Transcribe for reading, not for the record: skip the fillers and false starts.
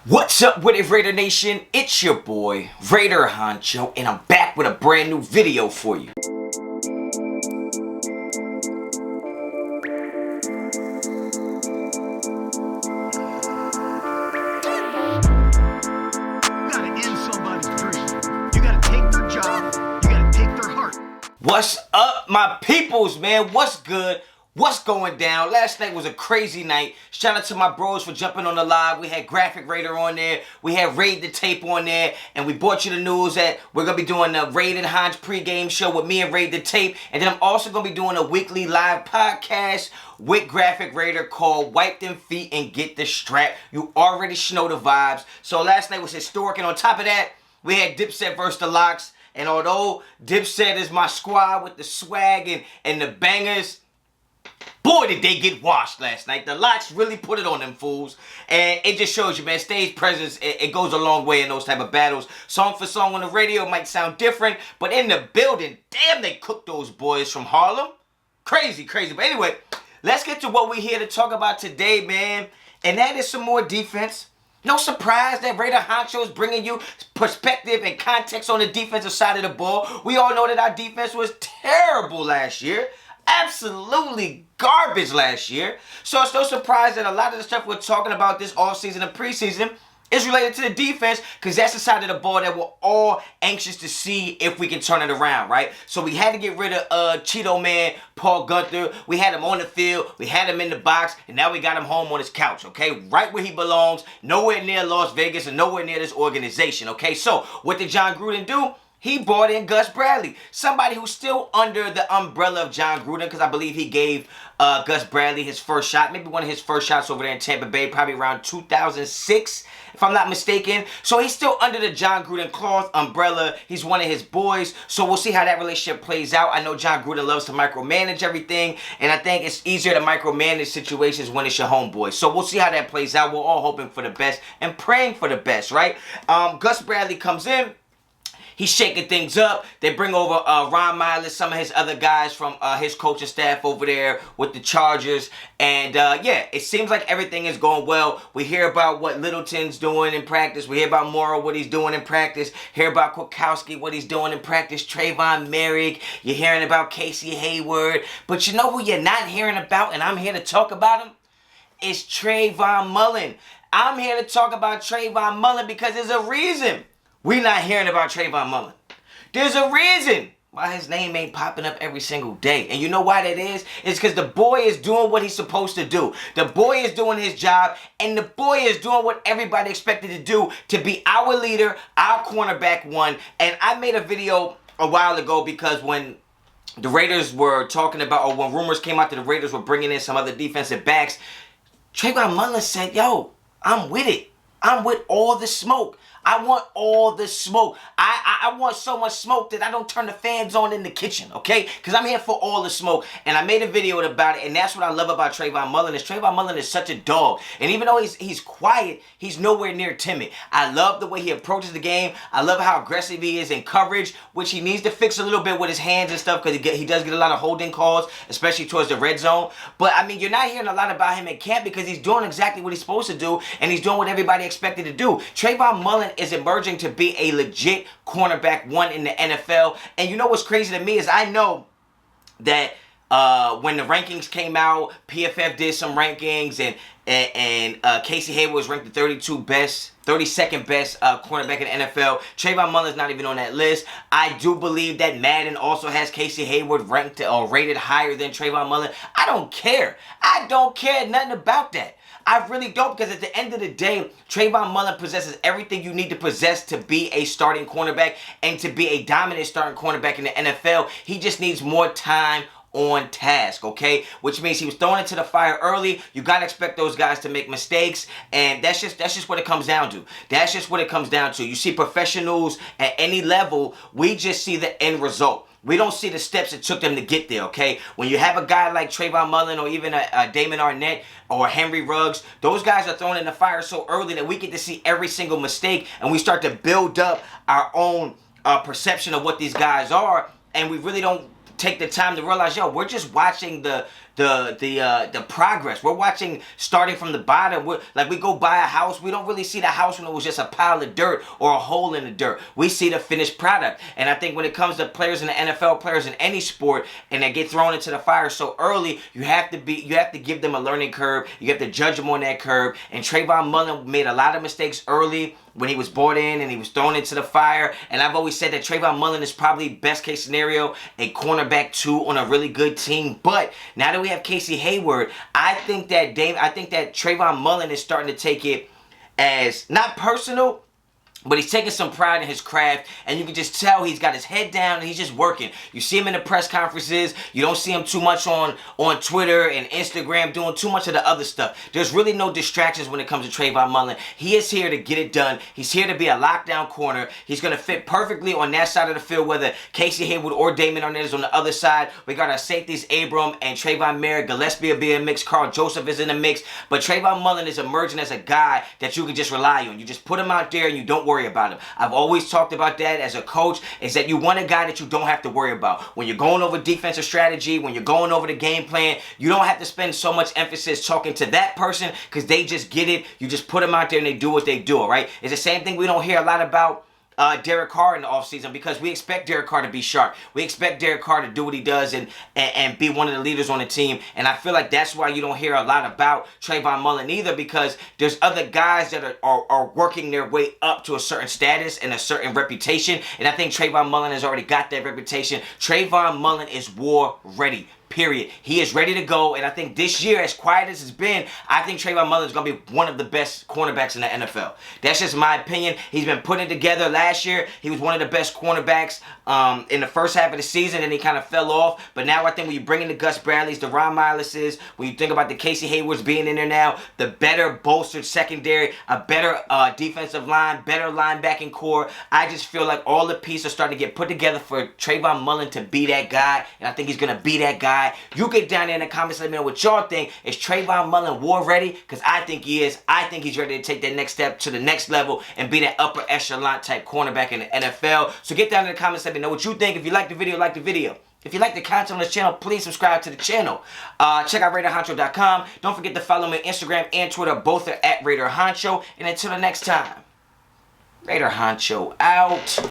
What's up with it, Raider Nation? It's your boy, Raider Honcho, and I'm back with a brand new video for you. What's up, my peoples, man? What's good? What's going down? Last night was a crazy night. Shout out to my bros for jumping on the live. We had Graphic Raider on there. We had Raid the Tape on there. And we brought you the news that we're going to be doing the Raid and Honch pregame show with me and Raid the Tape. And then I'm also going to be doing a weekly live podcast with Graphic Raider called Wipe Them Feet and Get the Strap. You already know the vibes. So last night was historic. And on top of that, we had Dipset versus the Locks. And although Dipset is my squad with the swag and the bangers, boy, did they get washed last night. The Locks really put it on them fools. And it just shows you, man, stage presence, it goes a long way in those type of battles. Song for song on the radio might sound different, but in the building, damn, they cooked those boys from Harlem. Crazy, crazy. But anyway, let's get to what we're here to talk about today, man. And that is some more defense. No surprise that Raider Honcho is bringing you perspective and context on the defensive side of the ball. We all know that our defense was terrible last year. Absolutely garbage last year. So it's no surprise that a lot of the stuff we're talking about this offseason and preseason is related to the defense, because that's the side of the ball that we're all anxious to see if we can turn it around, right? So we had to get rid of Cheeto Man, Paul Gunther. We had him on the field. We had him in the box. And now we got him home on his couch, okay? Right where he belongs. Nowhere near Las Vegas and nowhere near this organization, okay? So what did John Gruden do? He brought in Gus Bradley, somebody who's still under the umbrella of John Gruden, because I believe he gave Gus Bradley his first shot, maybe one of his first shots over there in Tampa Bay, probably around 2006, if I'm not mistaken. So he's still under the John Gruden cloth umbrella. He's one of his boys, so we'll see how that relationship plays out. I know John Gruden loves to micromanage everything, and I think it's easier to micromanage situations when it's your homeboy. So we'll see how that plays out. We're all hoping for the best and praying for the best, right? Gus Bradley comes in. He's shaking things up. They bring over Ron Miles, some of his other guys from his coaching staff over there with the Chargers. And, yeah, it seems like everything is going well. We hear about what Littleton's doing in practice. We hear about Morrow, what he's doing in practice. Hear about Kwiatkowski, what he's doing in practice. Trayvon Merrick. You're hearing about Casey Hayward. But you know who you're not hearing about, and I'm here to talk about him? It's Trayvon Mullen. I'm here to talk about Trayvon Mullen because there's a reason we're not hearing about Trayvon Mullen. There's a reason why his name ain't popping up every single day. And you know why that is? It's because the boy is doing what he's supposed to do. The boy is doing his job, and the boy is doing what everybody expected to do, to be our leader, our cornerback one. And I made a video a while ago because when the Raiders were talking about, or when rumors came out that the Raiders were bringing in some other defensive backs, Trayvon Mullen said, yo, I'm with it. I'm with all the smoke. I want all the smoke. I want so much smoke that I don't turn the fans on in the kitchen, okay? Because I'm here for all the smoke. And I made a video about it, and that's what I love about Trayvon Mullen. Is Trayvon Mullen is such a dog. And even though he's quiet, he's nowhere near timid. I love the way he approaches the game. I love how aggressive he is in coverage, which he needs to fix a little bit with his hands and stuff, because he does get a lot of holding calls, especially towards the red zone. But, I mean, you're not hearing a lot about him in camp because he's doing exactly what he's supposed to do, and he's doing what everybody expected to do. Trayvon Mullen is emerging to be a legit cornerback one in the NFL. And you know what's crazy to me is I know that when the rankings came out, PFF did some rankings, and Casey Hayward was ranked the 32nd best cornerback in the NFL. Trayvon Mullen's not even on that list. I do believe that Madden also has Casey Hayward ranked or rated higher than Trayvon Mullen. I don't care. I don't care nothing about that. I really don't, because at the end of the day, Trayvon Mullen possesses everything you need to possess to be a starting cornerback and to be a dominant starting cornerback in the NFL. He just needs more time on task, okay? Which means he was thrown into the fire early. You gotta expect those guys to make mistakes, and that's just what it comes down to. That's just what it comes down to. You see professionals at any level, we just see the end result. We don't see the steps it took them to get there, okay? When you have a guy like Trayvon Mullen or even a Damon Arnett or Henry Ruggs, those guys are thrown in the fire so early that we get to see every single mistake, and we start to build up our own perception of what these guys are, and we really don't take the time to realize, yo, we're just watching the the progress. We're watching starting from the bottom. Like we go buy a house, we don't really see the house when it was just a pile of dirt or a hole in the dirt. We see the finished product. And I think when it comes to players in the NFL, players in any sport, and they get thrown into the fire so early, you have to give them a learning curve. You have to judge them on that curve. And Trayvon Mullen made a lot of mistakes early when he was brought in and he was thrown into the fire. And I've always said that Trayvon Mullen is probably best case scenario a cornerback 2 on a really good team. But now that we have Casey Hayward, I think that Trayvon Mullen is starting to take it as not personal, but he's taking some pride in his craft, and you can just tell he's got his head down and he's just working. You see him in the press conferences. You don't see him too much on Twitter and Instagram doing too much of the other stuff. There's really no distractions when it comes to Trayvon Mullen. He is here to get it done. He's here to be a lockdown corner. He's going to fit perfectly on that side of the field, whether Casey Hayward or Damon Arnett is on the other side. We got our safeties, Abram and Trayvon Merritt. Gillespie will be in the mix. Carl Joseph is in the mix. But Trayvon Mullen is emerging as a guy that you can just rely on. You just put him out there and you don't worry about him. I've always talked about that as a coach, is that you want a guy that you don't have to worry about. When you're going over defensive strategy, when you're going over the game plan, you don't have to spend so much emphasis talking to that person because they just get it. You just put them out there and they do what they do, all right? It's the same thing we don't hear a lot about Derek Carr in the offseason, because we expect Derek Carr to be sharp. We expect Derek Carr to do what he does and be one of the leaders on the team. And I feel like that's why you don't hear a lot about Trayvon Mullen either, because there's other guys that are working their way up to a certain status and a certain reputation. And I think Trayvon Mullen has already got that reputation. Trayvon Mullen is war ready. Period. He is ready to go, and I think this year, as quiet as it's been, I think Trayvon Mullen is going to be one of the best cornerbacks in the NFL. That's just my opinion. He's been putting it together last year. He was one of the best cornerbacks in the first half of the season, and he kind of fell off. But now I think when you bring in the Gus Bradleys, the Ron Mileses, when you think about the Casey Haywards being in there now, the better bolstered secondary, a better defensive line, better linebacking core, I just feel like all the pieces are starting to get put together for Trayvon Mullen to be that guy, and I think he's going to be that guy. You get down there in the comments, let me know what y'all think. Is Trayvon Mullen war ready? Because I think he is. I think he's ready to take that next step to the next level and be that upper echelon type cornerback in the NFL. So get down in the comments, let me know what you think. If you like the video, like the video. If you like the content on this channel, please subscribe to the channel. Check out Raiderinfo.com. Don't forget to follow me on Instagram and Twitter. Both are at Raider Honcho. And until the next time, Raider Honcho out.